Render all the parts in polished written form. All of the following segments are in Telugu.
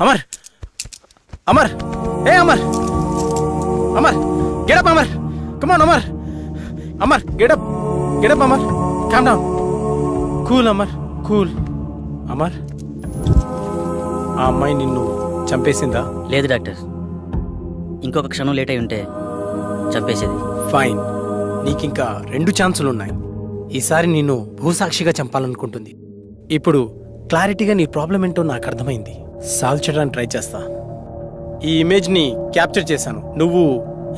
అమర్ అమర్ ఏ Amar Amar get up Amar come on Amar Amar get up get up Amar calm down cool Amar cool Amar ఆ అమ్మాయి నిన్ను చంపేసిందా? లేదు డాక్టర్, ఇంకొక క్షణం లేట్ అయి ఉంటే చంపేసేది. ఫైన్, నీకింకా 2 ఛాన్సులు ఉన్నాయి. ఈసారి నిన్ను భూసాక్షిగా చంపాలనుకుంటుంది. ఇప్పుడు క్లారిటీగా నీ ప్రాబ్లం ఏంటో నాకు అర్థమైంది. సాల్వ్ చేయడానికి ట్రై చేస్తా. ఈ ఇమేజ్ని క్యాప్చర్ చేశాను. నువ్వు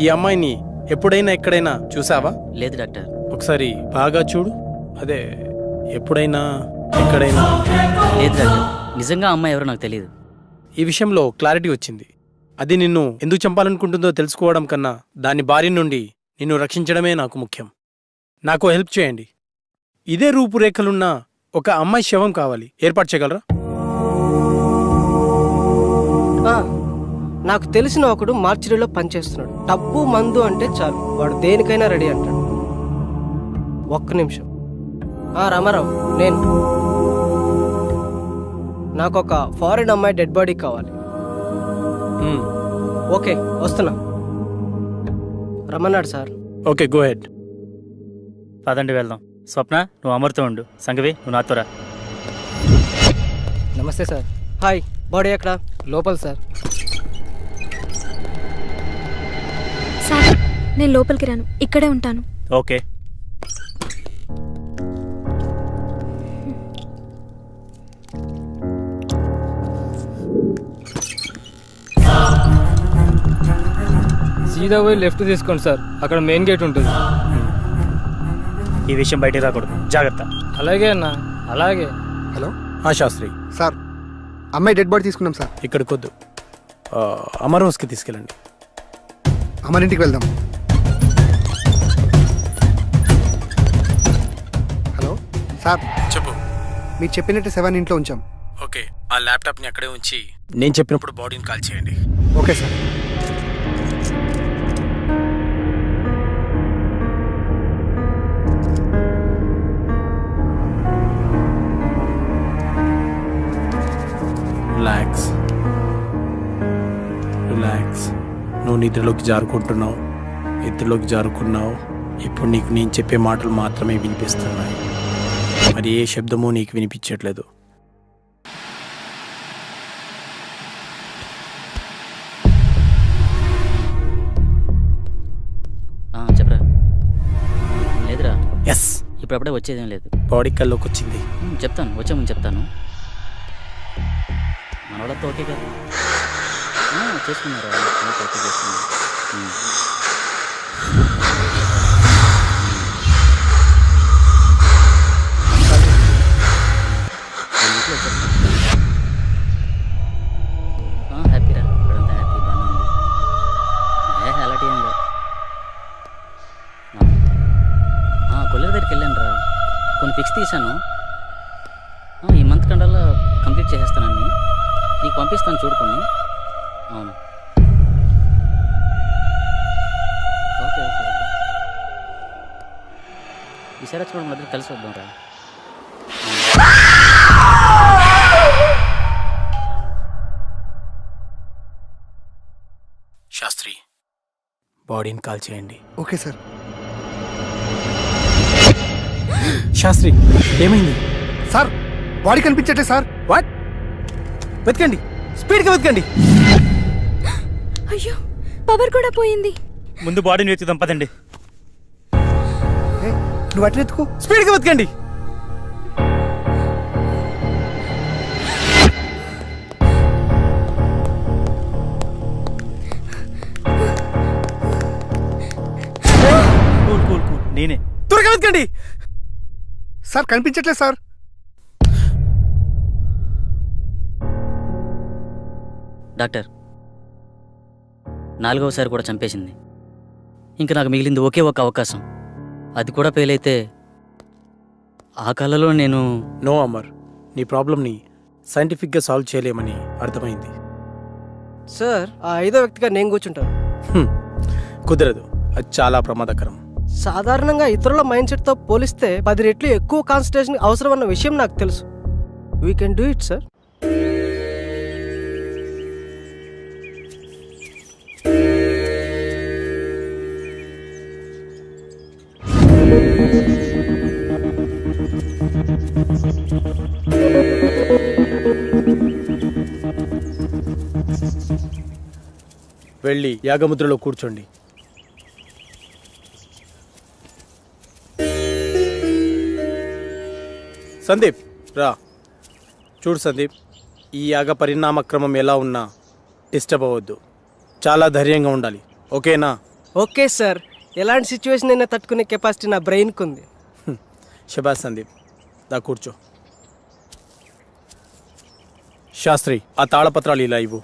ఈ అమ్మాయిని ఎప్పుడైనా ఎక్కడైనా చూసావా? లేదు డాక్టర్. ఒకసారి బాగా చూడు. అదే ఎప్పుడైనా ఎక్కడైనా. లేదు డాక్టర్, నిజంగా అమ్మాయి ఎవరో నాకు తెలియదు. ఈ విషయంలో క్లారిటీ వచ్చింది. అది నిన్ను ఎందుకు చంపాలనుకుంటుందో తెలుసుకోవడం కన్నా దాని బారి నుండి నిన్ను రక్షించడమే నాకు ముఖ్యం. నాకు హెల్ప్ చేయండి. ఇదే రూపురేఖలున్న ఒక అమ్మాయి శవం కావాలి. ఏర్పాటు చేయగలరా? నాకు తెలిసిన ఒకడు మార్చిరీలో పనిచేస్తున్నాడు. డబ్బు మందు అంటే చాలు, వాడు దేనికైనా రెడీ అంటాడు. ఒక్క నిమిషం. రామారావు, నేను నాకు ఒక ఫారిన్ అమ్మాయి డెడ్ బాడీ కావాలి. ఓకే, వస్తున్నా. రమ్మన్నాడు సార్. Okay, go head. పదండి వెళ్దాం. స్వప్న, నువ్వు అమర్తో ఉండు. సంగవి, నువ్వు నాతో రా. నమస్తే సార్. హాయ్. బాడీ ఎక్కడ? లోపల సార్. సార్, నేను లోపలికి రాను, ఇక్కడే ఉంటాను. ఓకే. సీదా పోయి లెఫ్ట్ తీసుకోండి సార్, అక్కడ మెయిన్ గేట్ ఉంటుంది. ఈ విషయం బయటికి రాకూడదు, జాగ్రత్త. అలాగే అన్న, అలాగే. హలో శాస్త్రి సార్, అమ్మాయి డెడ్ బాడీ తీసుకున్నాం సార్. ఇక్కడికి వద్దు, అమర్ హౌస్కి తీసుకెళ్ళండి. అమరింటికి వెళ్దాం. హలో సార్, చెప్పు. మీరు చెప్పినట్టు 7 ఇంట్లో ఉంచాం. ఓకే, ఆ ల్యాప్టాప్ని అక్కడే ఉంచి నేను చెప్పినప్పుడు బాడీని కాల్ చేయండి. Okay sir. Relax relax. నువ్వు నిద్రలోకి జారుకుంటున్నావు, నిద్రలోకి జారుకున్నావు. ఇప్పుడు నీకు నేను చెప్పే మాటలు మాత్రమే వినిపిస్తున్నాయి, మరి ఏ శబ్దమూ నీకు వినిపించట్లేదు. చెప్పరా? లేదురా. ఎస్, ఇప్పుడప్పుడే వచ్చేదేం లేదు. బాడీ కల్లోకి వచ్చింది. చెప్తాను, వచ్చే ముందు చెప్తాను. మనవాళ్ళతో ఓకే కదా? చేసుకున్నారా? ఓకే చేసుకున్నారు. హ్యాపీరా, ఇక్కడంతా హ్యాపీ, బాగానే ఉంది. అలాంటి ఏం లేదు. కొల్లెర దగ్గరికి వెళ్ళాను రా, కొన్ని ఫిక్స్ తీశాను. ఈ మంత్ కండల్లో కంప్లీట్ చేసేస్తానని నీకు పంపిస్తాను, చూడుకొని. అవును, ఓకే ఓకే ఓకే. ఈసారి వచ్చి మధ్య కలిసి వద్దాం రా. శాస్త్రి, బాడీని కాల్ చేయండి. Okay sir. శాస్త్రి, ఏమైంది సార్? బాడీ కనిపించట్లే సార్. వాట్? వెతకండి, స్పీడ్గా వెతకండి. అయ్యో, పవర్ కూడా పోయింది. ముందు బాడీని వెతుకుదాం, పదండి. నువ్వు అట్లా ఎత్తుకో, స్పీడ్గా వెతకండి. కూల్ కూల్ కూల్, నేనే. త్వరగా వెతకండి. సార్ కనిపించట్లే సార్. డాక్టర్, 4వసారి కూడా చంపేసింది. ఇంకా నాకు మిగిలింది ఒకే ఒక అవకాశం. అది కూడా ఫెయిల్ అయితే ఆ కళలో నేను... నో అమర్, నీ ప్రాబ్లమ్ని సైంటిఫిక్గా సాల్వ్ చేయలేమని అర్థమైంది. సార్, ఆ 5వ వ్యక్తిగా నేను కూర్చుంటాను. కుదరదు, అది చాలా ప్రమాదకరం. సాధారణంగా ఇతరుల మైండ్ సెట్తో పోలిస్తే 10 రెట్లు ఎక్కువ కాన్సన్ట్రేషన్ అవసరం అన్న విషయం నాకు తెలుసు. We can do it sir. వెళ్ళి యాగముద్రలో కూర్చోండి. సందీప్ రా. చూడు సందీప్, ఈ యాగ పరిణామక్రమం ఎలా ఉన్నా డిస్టర్బ్ అవ్వద్దు. చాలా ధైర్యంగా ఉండాలి, ఓకేనా? ఓకే సార్, ఎలాంటి సిచ్యువేషన్ అయినా తట్టుకునే కెపాసిటీ నా బ్రెయిన్కి ఉంది. శబాష్ సందీప్, దా కూర్చో. శాస్త్రి, ఆ తాళపత్రాలు ఇలా ఇవ్వు.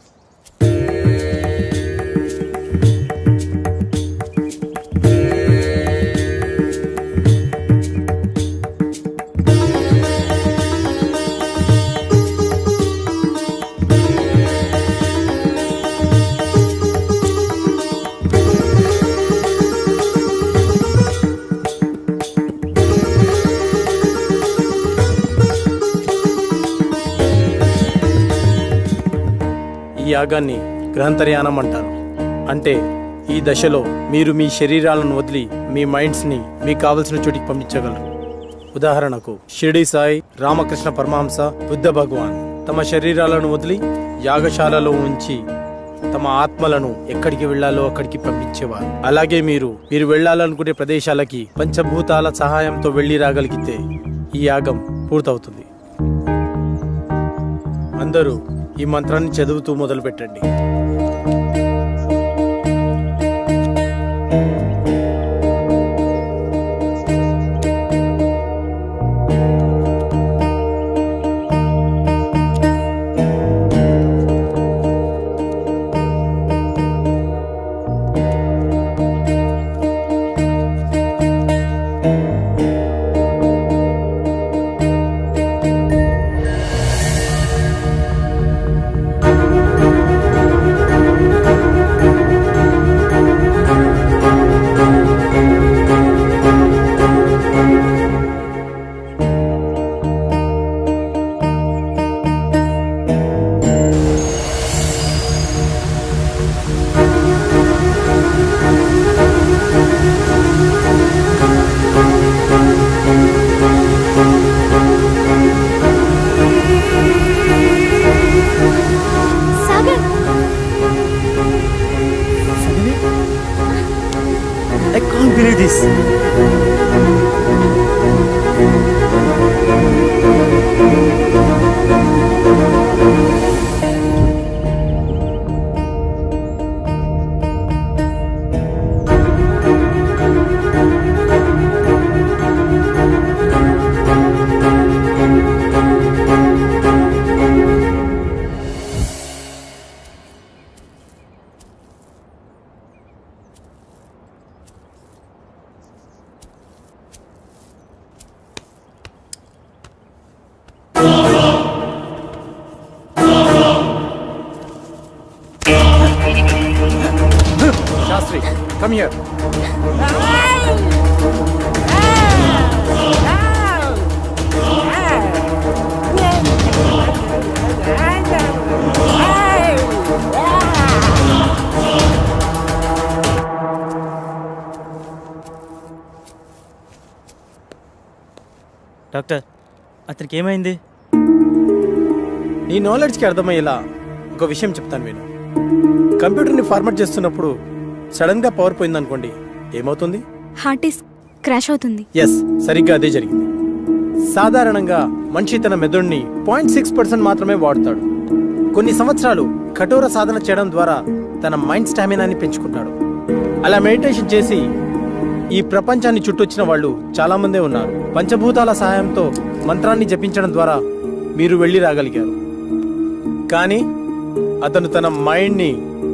ఈ యాగాన్ని గ్రహంతర్యానం అంటారు. అంటే ఈ దశలో మీరు మీ శరీరాలను వదిలి మీ మైండ్స్ని మీకు కావలసిన చోటికి పంపించగలరు. ఉదాహరణకు షిరిడి సాయి, రామకృష్ణ పరమహంస, బుద్ధ భగవాన్ తమ శరీరాలను వదిలి యాగశాలలో ఉంచి తమ ఆత్మలను ఎక్కడికి వెళ్లాలో అక్కడికి పంపించేవారు. అలాగే మీరు వెళ్లాలనుకునే ప్రదేశాలకి పంచభూతాల సహాయంతో వెళ్లి రాగలిగితే ఈ యాగం పూర్తవుతుంది. అందరూ ఈ మంత్రాన్ని చదువుతూ మొదలు పెట్టండి. Sagar, I can't believe this. Shastri, come here. Doctor, అతనికి ఏమైంది? నీ నాలెడ్జ్కి అర్థమయ్యేలా ఒక విషయం చెప్తాను విను. కంప్యూటర్ని ఫార్మాట్ చేస్తున్నప్పుడు సడన్గా పవర్ పోయిందనుకోండి, ఏమవుతుంది? హార్ట్ డిస్క్ క్రాష్ అవుతుంది. ఎస్, సరిగ్గా అదే జరిగింది. సాధారణంగా మనిషి తన మెదడుని 0.6% మాత్రమే వాడుతాడు. కొన్ని సంవత్సరాలు కఠోర సాధన చేయడం ద్వారా తన మైండ్ స్టామినాని పెంచుకుంటాడు. అలా మెడిటేషన్ చేసి ఈ ప్రపంచాన్ని చుట్టొచ్చిన వాళ్ళు చాలామందే ఉన్నారు. పంచభూతాల సహాయంతో మంత్రాన్ని జపించడం ద్వారా మీరు వెళ్ళి రాగలిగారు. కానీ అతను తన మైండ్ని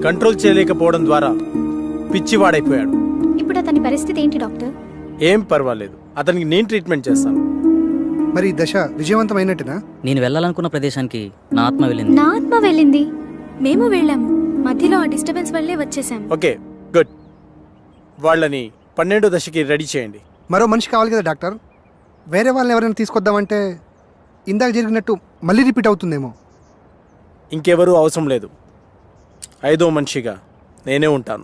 కంట్రోల్ చేయలేకపోవడం ద్వారా పిచ్చివాడైపోయాడు. ఇప్పుడు అతని పరిస్థితి ఏంటి డాక్టర్? ఏం పర్వాలేదు, అతనికి నేను ట్రీట్మెంట్ చేస్తాను. మరి ఈ దశ విజయవంతమైనట్టునా? నేను వెళ్ళాలనుకున్న ప్రదేశానికి నా ఆత్మ వెళ్ళింది. నా ఆత్మ వెళ్ళింది, మేము వెళ్ళాము. మధ్యలో ఆ డిస్టర్బెన్స్ వల్లే వచ్చేసాం. Okay, good. వాళ్ళని 12వ దశకి రెడీ చేయండి. మరో మనిషి కావాలి కదా డాక్టర్. వేరే వాళ్ళని ఎవరైనా తీసుకొద్దామంటే ఇందాక జరిగినట్టు మళ్ళీ రిపీట్ అవుతుందేమో. ఇంకెవరూ అవసరం లేదు. 5వ మనిషిగా నేనే ఉంటాను.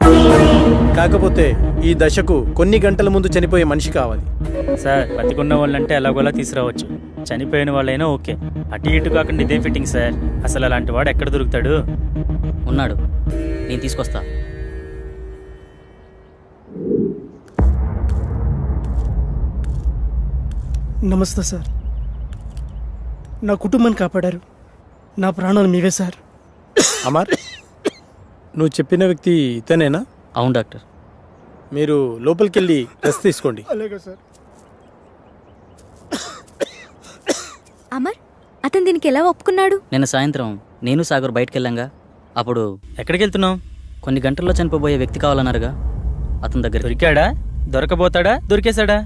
కాకపోతే ఈ దశకు కొన్ని గంటల ముందు చనిపోయే మనిషి కావాలి. సార్, బతికున్న వాళ్ళంటే ఎలాగోలా తీసుకురావచ్చు. చనిపోయిన వాళ్ళైనా ఓకే. అటు ఇటు కాకుండా ఇదే ఫిట్టింగ్ సార్. అసలు అలాంటి వాడు ఎక్కడ దొరుకుతాడు? ఉన్నాడు, నేను తీసుకొస్తా. నమస్తే సార్. నా కుటుంబాన్ని కాపాడారు. నా ప్రాణాలు మీవే సార్. అమర్, నువ్వు చెప్పిన వ్యక్తి ఇతనేనా? అవును డాక్టర్. మీరు లోపలికి వెళ్ళి రెస్ట్ తీసుకోండి. అలాగే సార్. అమర్, అతను దీనికి ఎలా ఒప్పుకున్నాడు? నిన్న సాయంత్రం నేను సాగర్ బయటకు వెళ్ళాంగా. అప్పుడు ఎక్కడికి వెళ్తున్నావు? కొన్ని గంటల్లో చనిపోబోయే వ్యక్తి కావాలన్నారుగా, అతని దగ్గర. దొరికాడా? దొరకబోతాడా? దొరికేశాడా?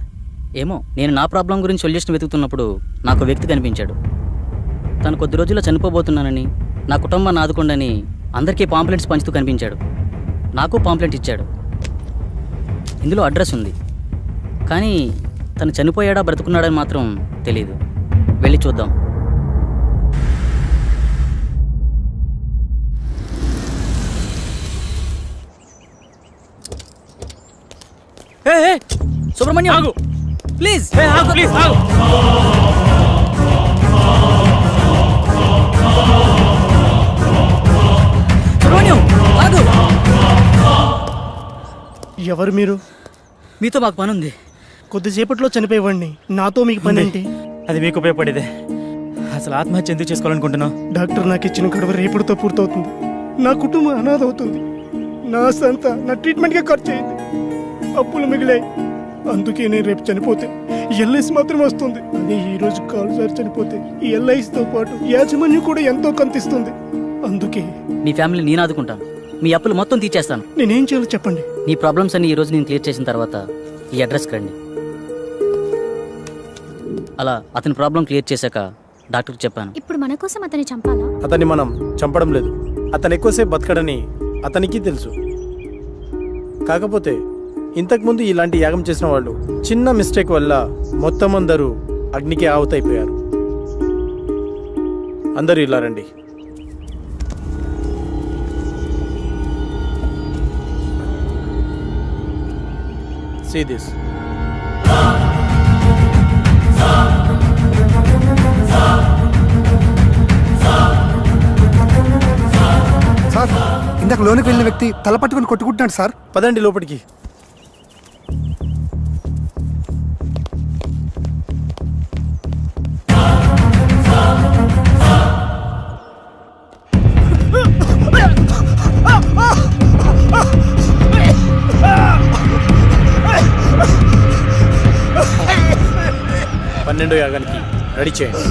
ఏమో, నేను నా ప్రాబ్లం గురించి సొల్యూషన్ వెతుకుతున్నప్పుడు నాకు వ్యక్తి కనిపించాడు. తను కొద్ది రోజుల్లో చనిపోబోతున్నానని, నా కుటుంబాన్ని ఆదుకోండని అందరికీ పాంప్లెట్స్ పంచుతూ కనిపించాడు. నాకు పాంప్లెట్ ఇచ్చాడు. ఇందులో అడ్రస్ ఉంది, కానీ తను చనిపోయాడా బ్రతుకున్నాడని మాత్రం తెలీదు. వెళ్ళి చూద్దాం. సుబ్రహ్మణ్యం ఆగు ప్లీజ్. ప్లీజ్ ఆగు. సుబ్రహ్మణ్యం ఆగు. ఎవరు మీరు? మీతో మాకు పని ఉంది. కొద్దిసేపట్లో చనిపోయేవాడిని. నాతో మీకు పని ఏంటి? అది మీకు ఉపయోగపడేదే. అసలు ఆత్మహత్య ఎందుకు చేసుకోవాలనుకుంటున్నావు? డాక్టర్ నాకు ఇచ్చిన గడువు రేపటితో పూర్తవుతుంది. నా కుటుంబం అనాథ అవుతుంది. నా సంత నా ట్రీట్మెంట్గా ఖర్చు అయింది. అప్పులు మిగిలాయి. అందుకే నేను రేపు చనిపోతే ఎల్ఐసి మాత్రం వస్తుంది. అదే ఈ రోజు కాలుసారి చనిపోతే ఈ ఎల్ఐసితో పాటు యాజమాన్యం కూడా ఎంతో కంతిస్తుంది. అందుకే మీ ఫ్యామిలీ నేను ఆదుకుంటాను. మీ అప్పులు మొత్తం తీర్చేస్తాను. నేనేం చేయాలో చెప్పండి. నీ ప్రాబ్లమ్స్ అన్ని ఈ రోజు నేను క్లియర్ చేసిన తర్వాత ఈ అడ్రస్కి రండి. అలా అతని ప్రాబ్లం క్లియర్ చేశాక డాక్టర్కి చెప్పాను. ఇప్పుడు మన కోసం అతన్ని చంపాలా? అతన్ని మనం చంపడం లేదు. అతను ఎక్కువసేపు బతకడని అతనికి తెలుసు. కాకపోతే ఇంతకుముందు ఇలాంటి యాగం చేసిన వాళ్ళు చిన్న మిస్టేక్ వల్ల మొత్తం అందరూ అగ్నికి ఆహుతైపోయారు. అందరూ ఇలా రండి. See this. సార్, ఇందాక లోనికి వెళ్ళిన వ్యక్తి తల పట్టుకొని కొట్టుకుంటున్నాడు సార్. పదండి లోపలికి. పన్నెండో యాగానికి రెడీ చేయండి.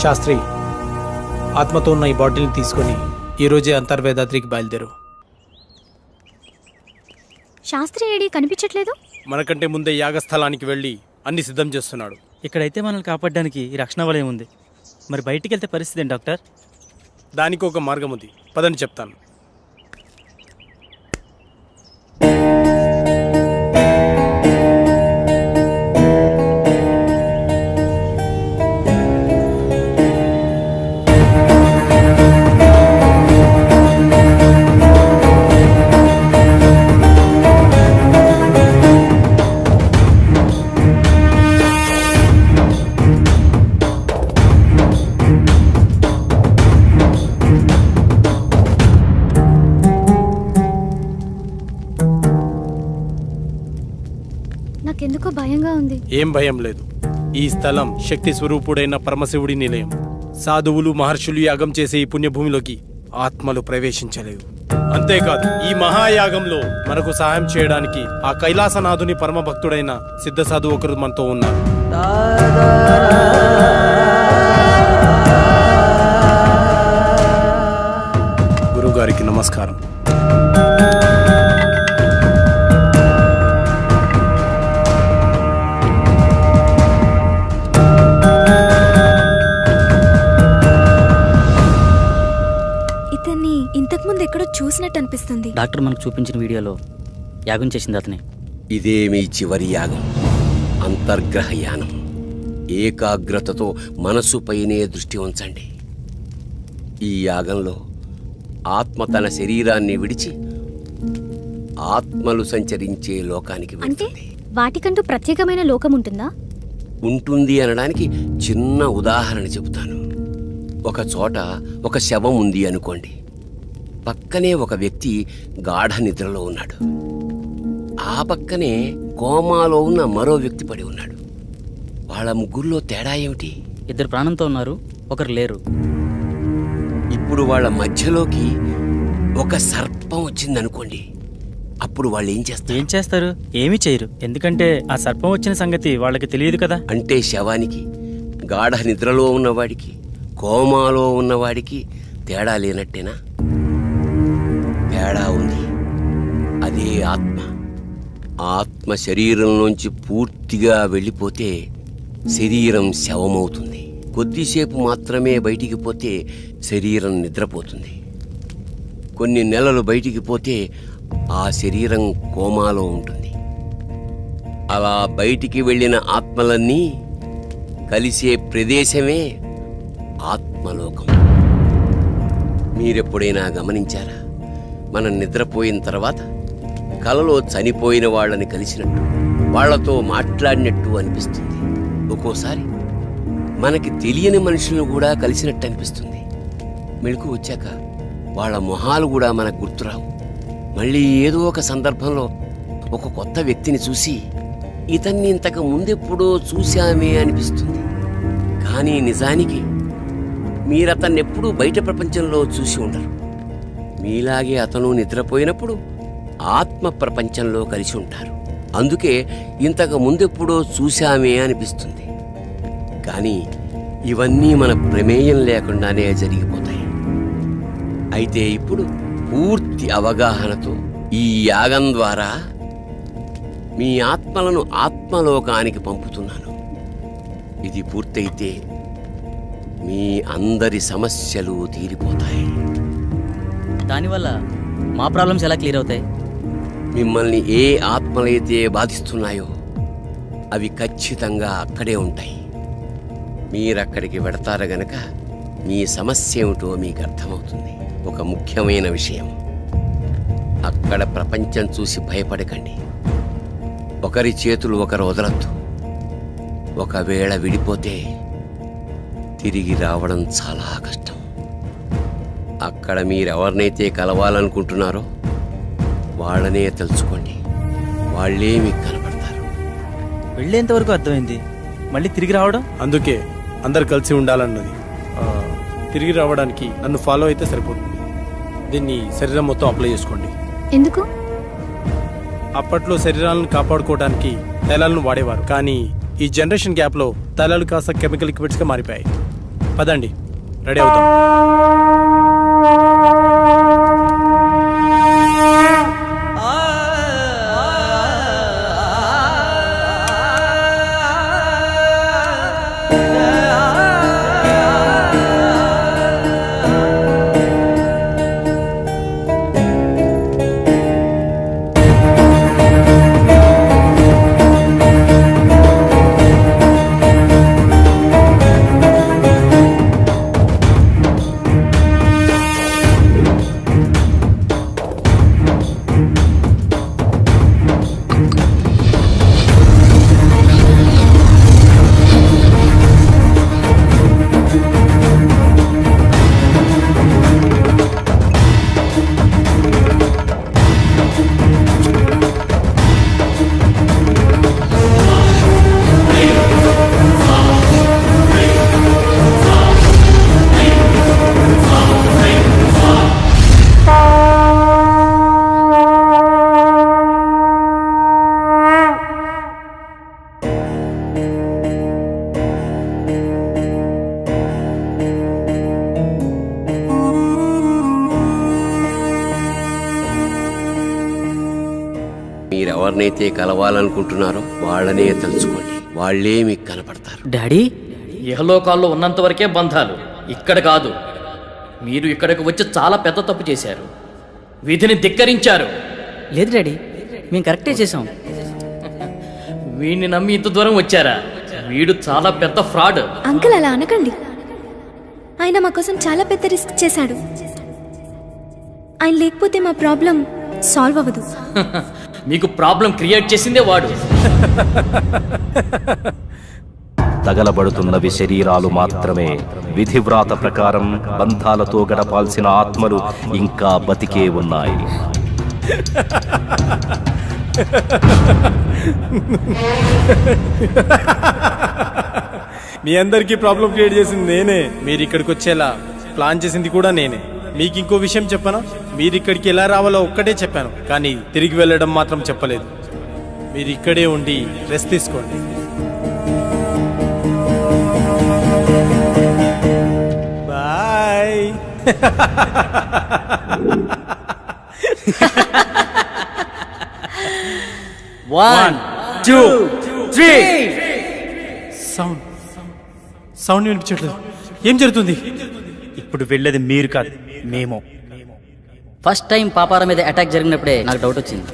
శాస్త్రి, ఆత్మతో ఉన్న ఈ బాటిల్ని తీసుకొని ఈరోజే అంతర్వేదాద్రికి బయలుదేరు. శాస్త్రి ఏడి కనిపించట్లేదు. మనకంటే ముందే యాగస్థలానికి వెళ్ళి అన్ని సిద్ధం చేస్తున్నాడు. ఇక్కడైతే మనల్ని కాపాడడానికి ఈ రక్షణ వలయం ఉంది. మరి బయటికి వెళ్తే పరిస్థితి ఏంటి డాక్టర్? దానికి ఒక మార్గం ఉంది, పదండి చెప్తాను. నాకెందుకో భయంగా ఉంది. ఏం భయం లేదు. ఈ స్థలం శక్తి స్వరూపుడైన పరమశివుడి నిలయం. సాధువులు మహర్షులు యాగం చేసే ఈ పుణ్యభూమిలోకి ఆత్మలు ప్రవేశించలేవు. అంతేకాదు, ఈ మహాయాగంలో మనకు సహాయం చేయడానికి ఆ కైలాసనాథుని పరమ భక్తుడైన సిద్ధ సాధువు ఒకరు మనతో ఉన్నారు. గురువుగారికి నమస్కారం. ఇతన్ని ఇంతకుముందు ఎక్కడో చూసినట్టు అనిపిస్తుంది. డాక్టర్ మనకు చూపించిన వీడియోలో యాగం చేసింది అతనే. ఇదే మీ చివరి యాగం, అంతర్గ్రహ యానం. ఏకాగ్రతతో మనసుపైనే దృష్టి ఉంచండి. ఈ యాగంలో ఆత్మ తన శరీరాన్ని విడిచి ఆత్మలు సంచరించే లోకానికి అంటే వెళ్తుంది. వాటికంటూ ప్రత్యేకమైన లోకం ఉంటుందా? ఉంటుంది అనడానికి చిన్న ఉదాహరణ చెబుతాను. ఒక చోట ఒక శవం ఉంది అనుకోండి. పక్కనే ఒక వ్యక్తి గాఢ నిద్రలో ఉన్నాడు. ఆ పక్కనే కోమాలో ఉన్న మరో వ్యక్తి పడి ఉన్నాడు. వాళ్ళ ముగ్గురులో తేడా ఏమిటి? ఇద్దరు ప్రాణంతో ఉన్నారు, ఒకరు లేరు. ఇప్పుడు వాళ్ళ మధ్యలోకి ఒక సర్పం వచ్చిందనుకోండి. అప్పుడు వాళ్ళు ఏం చేస్తారు? ఏం చేస్తారు? ఏమీ చేయరు. ఎందుకంటే ఆ సర్పం వచ్చిన సంగతి వాళ్ళకి తెలియదు కదా. అంటే శవానికి, గాఢ నిద్రలో ఉన్నవాడికి, కోమాలో ఉన్నవాడికి తేడా లేనట్టేనా? తేడా ఉంది. అదే ఆత్మ. ఆత్మ శరీరంలోంచి పూర్తిగా వెళ్ళిపోతే శరీరం శవమవుతుంది. కొద్దిసేపు మాత్రమే బయటికి పోతే శరీరం నిద్రపోతుంది. కొన్ని నెలలు బయటికి పోతే ఆ శరీరం కోమాలో ఉంటుంది. అలా బయటికి వెళ్ళిన ఆత్మలన్నీ కలిసే ప్రదేశమే ఆత్మలోకం. మీరెప్పుడైనా గమనించారా? మనం నిద్రపోయిన తర్వాత కలలో చనిపోయిన వాళ్ళని కలిసినట్టు, వాళ్లతో మాట్లాడినట్టు అనిపిస్తుంది. ఒక్కోసారి మనకి తెలియని మనుషులను కూడా కలిసినట్టు అనిపిస్తుంది. మెలకు వచ్చాక వాళ్ళ మొహాలు కూడా మనకు గుర్తురావు. మళ్ళీ ఏదో ఒక సందర్భంలో ఒక కొత్త వ్యక్తిని చూసి ఇతన్ని ఇంతకు ముందెప్పుడో చూశామే అనిపిస్తుంది. కానీ నిజానికి మీరతన్నెప్పుడూ బయట ప్రపంచంలో చూసి ఉండరు. మీలాగే అతను నిద్రపోయినప్పుడు ఆత్మ ప్రపంచంలో కలిసి ఉంటారు. అందుకే ఇంతకు ముందెప్పుడో చూశామే అనిపిస్తుంది. కానీ ఇవన్నీ మన ప్రమేయం లేకుండానే జరిగిపోతాయి. అయితే ఇప్పుడు పూర్తి అవగాహనతో ఈ యాగం ద్వారా మీ ఆత్మలను ఆత్మలోకానికి పంపుతున్నాను. ఇది పూర్తయితే మీ అందరి సమస్యలు తీరిపోతాయి. దానివల్ల మా ప్రాబ్లమ్స్ ఎలా క్లియర్ అవుతాయి? మిమ్మల్ని ఏ ఆత్మలైతే బాధిస్తున్నాయో అవి ఖచ్చితంగా అక్కడే ఉంటాయి. మీరక్కడికి వెడతారు గనక మీ సమస్య ఏమిటో మీకు అర్థమవుతుంది. ఒక ముఖ్యమైన విషయం, అక్కడ ప్రపంచం చూసి భయపడకండి. ఒకరి చేతులు ఒకరు వదలొద్దు. ఒకవేళ విడిపోతే తిరిగి రావడం చాలా కష్టం. అక్కడ మీరెవరినైతే కలవాలనుకుంటున్నారో వాళ్ళనే తలుచుకోండి. వాళ్ళే మీకు కనపడతారు. వెళ్ళేంత వరకు అర్థమైంది, మళ్ళీ తిరిగి రావడం. అందుకే అందరు కలిసి ఉండాలన్నది. తిరిగి రావడానికి నన్ను ఫాలో అయితే సరిపోతుంది. దీన్ని శరీరం మొత్తం అప్లై చేసుకోండి. ఎందుకు? అప్పట్లో శరీరాలను కాపాడుకోవడానికి తైలాలను వాడేవారు. కానీ ఈ జనరేషన్ గ్యాప్లో తైలాలు కాస్త కెమికల్ లిక్విడ్స్గా మారిపోయాయి. పదండి, రెడీ అవుతాం. ఎవరినైతే కలవాలనుకుంటున్నారో వాళ్ళనే తలుచుకోండి, వాళ్ళే మీకు కనపడతారు. డాడీ, ఇహలోకాల్లో ఉన్నంత వరకే బంధాలు, ఇక్కడ కాదు. మీరు ఇక్కడికి వచ్చి చాలా పెద్ద తప్పు చేశారు, విధిని ధిక్కరించారు. లేదు డాడీ, మేము కరెక్టే చేసాం. వీడిని నమ్మి ఇంత దూరం వచ్చారా? వీడు చాలా పెద్ద ఫ్రాడ్. అంకుల్ అలా అనకండి. ఆయన మా కోసం చాలా పెద్ద రిస్క్ చేశాడు. ఆయన లేకపోతే మా ప్రాబ్లం సాల్వ్ అవ్వదు. మీకు ప్రాబ్లం క్రియేట్ చేసిందే వాడు. తగలబడుతున్నవి శరీరాలు మాత్రమే. విధివ్రాత ప్రకారం బంధాలతో గడపాల్సిన ఆత్మలు ఇంకా బతికే ఉన్నాయి. మీ అందరికీ ప్రాబ్లం క్రియేట్ చేసింది నేనే. మీరు ఇక్కడికి వచ్చేలా ప్లాన్ చేసింది కూడా నేనే. మీకు ఇంకో విషయం చెప్పనా? మీరు ఇక్కడికి ఎలా రావాలో ఒక్కటే చెప్పాను, కానీ తిరిగి వెళ్ళడం మాత్రం చెప్పలేదు. మీరు ఇక్కడే ఉండి రెస్ట్ తీసుకోండి. Bye. One, two, three. Sound వినిపించట్లేదు. ఏం జరుగుతుంది? ఇప్పుడు వెళ్ళేది మీరు కాదు, మేము. ఫస్ట్ టైం పాపారా మీద అటాక్ జరిగినప్పుడే నాకు డౌట్ వచ్చింది.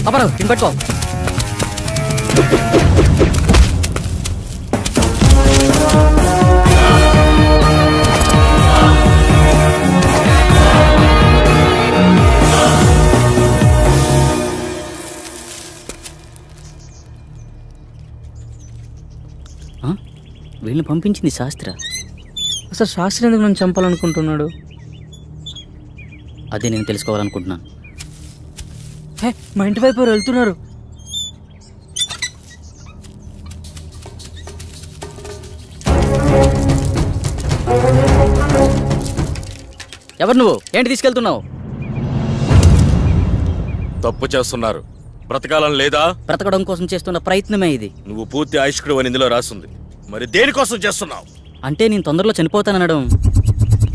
పాపారావు, దీన్ని పట్టుకో. వీళ్ళని పంపించింది శాస్త్ర. అసలు శాస్త్రి ఎందుకు నన్ను చంపాలనుకుంటున్నాడు? అదే నేను తెలుసుకోవాలనుకుంటున్నాను. మా ఇంటి వైపు ఎవరు వెళ్తున్నారు. ఎవరు నువ్వు? ఏంటి తీసుకెళ్తున్నావు? తప్పు చేస్తున్నారు. బ్రతకాలని లేదా? బ్రతకడం కోసం చేస్తున్న ప్రయత్నమే ఇది. నువ్వు పూర్తి ఆయుష్కుడు అని ఇందులో రాస్తుంది. మరి దేనికోసం చేస్తున్నావు? అంటే నేను తొందరలో చనిపోతాననడం.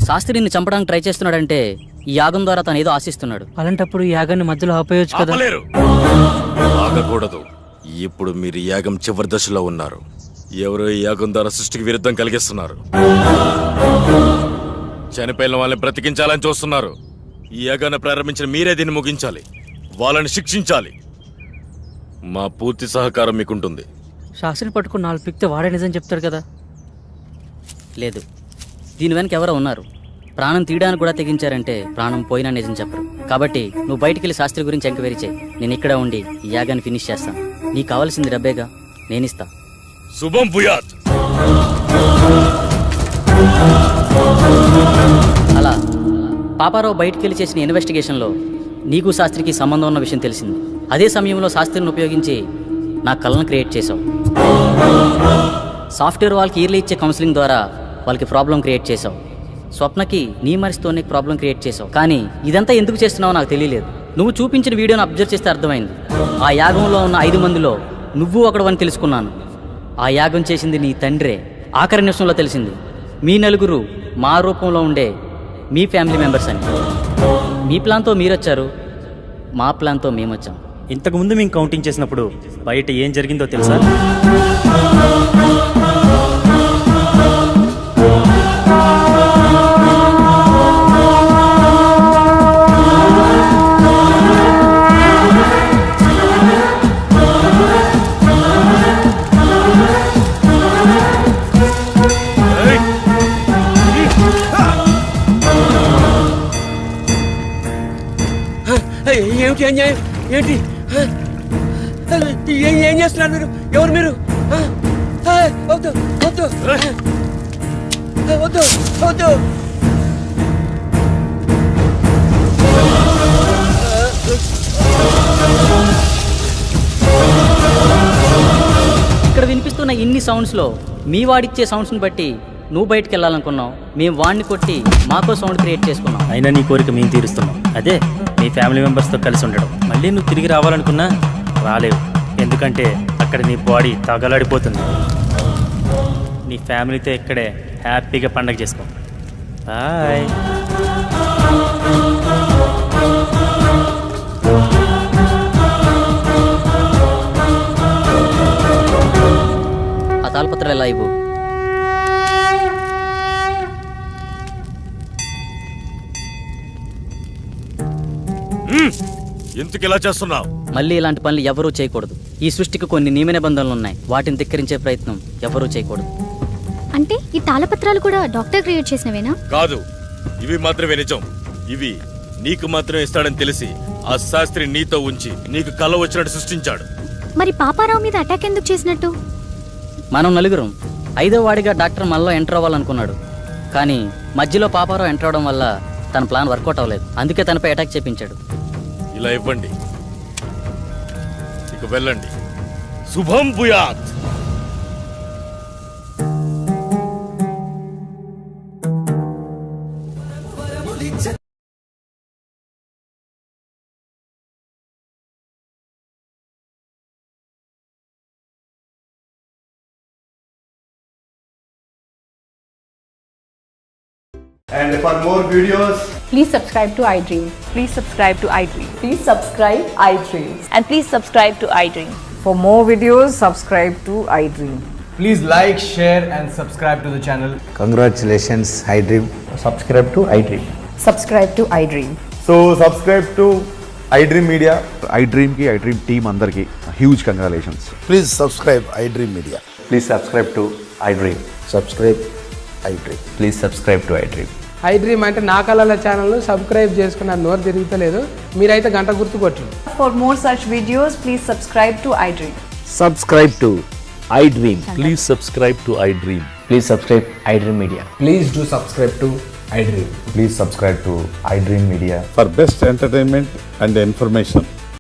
శాస్త్రి నిన్ను చంపడానికి ట్రై చేస్తున్నాడంటే ఈ యాగం ద్వారా తను ఏదో ఆశిస్తున్నాడు. అలాంటప్పుడు ఈ యాగాన్ని మధ్యలో ఆపేయొచ్చు కదా. ఆపలేరు. ఆగకూడదు. ఇప్పుడు మీరు యాగం చివరి దశలో ఉన్నారు. ఎవరో ఈ యాగం ద్వారా సృష్టికి విరుద్ధం కలిగిస్తున్నారు. చనిపోయిన వాళ్ళని బ్రతికించాలని చూస్తున్నారు. ఈ యాగాన్ని ప్రారంభించిన మీరే దీన్ని ముగించాలి. వాళ్ళని శిక్షించాలి. మా పూర్తి సహకారం మీకుంటుంది. శాస్త్రిని పట్టుకుని 4 పిక్తే వాడే నిజం చెప్తాడు కదా. లేదు, దీని వెనక ఎవరో ఉన్నారు. ప్రాణం తీయడానికి కూడా తెగించారంటే ప్రాణం పోయినా నిజం చెప్పరు. కాబట్టి నువ్వు బయటికి వెళ్ళి శాస్త్రి గురించి ఎంక్వైరీ చేయి. నేను ఇక్కడ ఉండి ఈ యాగాన్ని ఫినిష్ చేస్తాను. నీకు కావాల్సింది డబ్బేగా, నేనిస్తా. శుభం భూయాత్. అలా పాపారావు బయటికి వెళ్ళి చేసిన ఇన్వెస్టిగేషన్లో నీకు శాస్త్రికి సంబంధం ఉన్న విషయం తెలిసింది. అదే సమయంలో శాస్త్రిని ఉపయోగించి నా కళ్ళను క్రియేట్ చేసావు. సాఫ్ట్వేర్ వాళ్ళకి ఇయర్లీ ఇచ్చే కౌన్సిలింగ్ ద్వారా వాళ్ళకి ప్రాబ్లం క్రియేట్ చేసావు. స్వప్నకి నీ మనసుతో నీకు ప్రాబ్లం క్రియేట్ చేసావు. కానీ ఇదంతా ఎందుకు చేస్తున్నావో నాకు తెలియలేదు. నువ్వు చూపించిన వీడియోని అబ్జర్వ్ చేస్తే అర్థమైంది. ఆ యాగంలో ఉన్న 5 మందిలో నువ్వు ఒకడవని తెలుసుకున్నాను. ఆ యాగం చేసింది నీ తండ్రే. ఆఖరి నిమిషంలో తెలిసింది మీ నలుగురు మా రూపంలో ఉండే మీ ఫ్యామిలీ మెంబర్స్ అని. మీ ప్లాన్తో మీరొచ్చారు, మా ప్లాన్తో మేమొచ్చాం. ఇంతకుముందు మేము కౌంటింగ్ చేసినప్పుడు బయట ఏం జరిగిందో తెలుసా? ఏమిటి అన్యాయం? ఏంటి ఏం చేస్తున్నారు మీరు? ఎవరు మీరు? వద్దు వద్దు వద్దు వద్దు. ఇక్కడ వినిపిస్తున్న ఇన్ని సౌండ్స్లో మీ వాడిచ్చే సౌండ్స్ని బట్టి నువ్వు బయటికి వెళ్ళాలనుకున్నావు, మేము వాడిని కొట్టి మాకో సౌండ్ క్రియేట్ చేసుకున్నాం. అయినా నీ కోరిక మేము తీరుస్తున్నాం. అదే నీ ఫ్యామిలీ మెంబర్స్తో కలిసి ఉండడం. మళ్ళీ నువ్వు తిరిగి రావాలనుకున్నా రాలేవు. ఎందుకంటే అక్కడ నీ బాడీ తగలాడిపోతుంది. నీ ఫ్యామిలీతో ఇక్కడే హ్యాపీగా పండగ చేసుకో. బాయ్. ఆ తాళపత్రాలు ఎలా ఇవ్వు. ఎందుకు ఇలా చేస్తున్నావు? మళ్ళీ ఇలాంటి పనులు ఎవరూ చేయకూడదు. ఈ సృష్టికి కొన్ని నియమ నిబంధనలు ఉన్నాయి. వాటిని ధిక్కరించే ప్రయత్నం ఎవరూ చేయకూడదు. అంటే ఈ తాళపత్రాలు కూడా డాక్టర్ క్రియేట్ చేసినవేనా? కాదు, ఇవి మాత్రమే నిజం. ఇవి నీకు మాత్రమే ఇస్తాడని తెలిసి ఆ శాస్త్రి నీతో ఉంచి నీకు కల వచ్చినట్టు సృష్టించాడు. మరి పాపారావు మీద అటాక్ ఎందుకు చేసినట్టు? మనం నలుగురం 5వ వాడిగా డాక్టర్ మనలో ఎంటర్ అవ్వాలనుకున్నాడు. కానీ మధ్యలో పాపారావు ఎంటర్ అవడం వల్ల తన ప్లాన్ వర్కౌట్ అవ్వలేదు. అందుకే తనపై అటాక్ చేపించాడు. ఇలా ఇవ్వండి, ఇక వెళ్ళండి. శుభం భూయాత్. And for more videos, please subscribe to iDream. Please subscribe to iDream. Please subscribe iDream. And please subscribe to iDream. For more videos, subscribe to iDream. please like, share and subscribe to the channel. Congratulations, iDream. Subscribe to iDream. Subscribe to iDream. So subscribe to iDream Media. iDream ki iDream team andarki huge congratulations. Please subscribe iDream Media. Please subscribe to iDream. Subscribe iDream. Please subscribe to iDream. iDream అంటే నా కళల ఛానల్ సబ్స్క్రైబ్ చేసుకున్న నోరు తిరుగుతలేదు. మీరైతే గంట గుర్తు కొట్టండి. For more such videos, please subscribe to iDream. Subscribe to iDream. Please subscribe to iDream. Please subscribe iDream Media. Please do subscribe to iDream. Please subscribe to iDream Media. For best entertainment and information.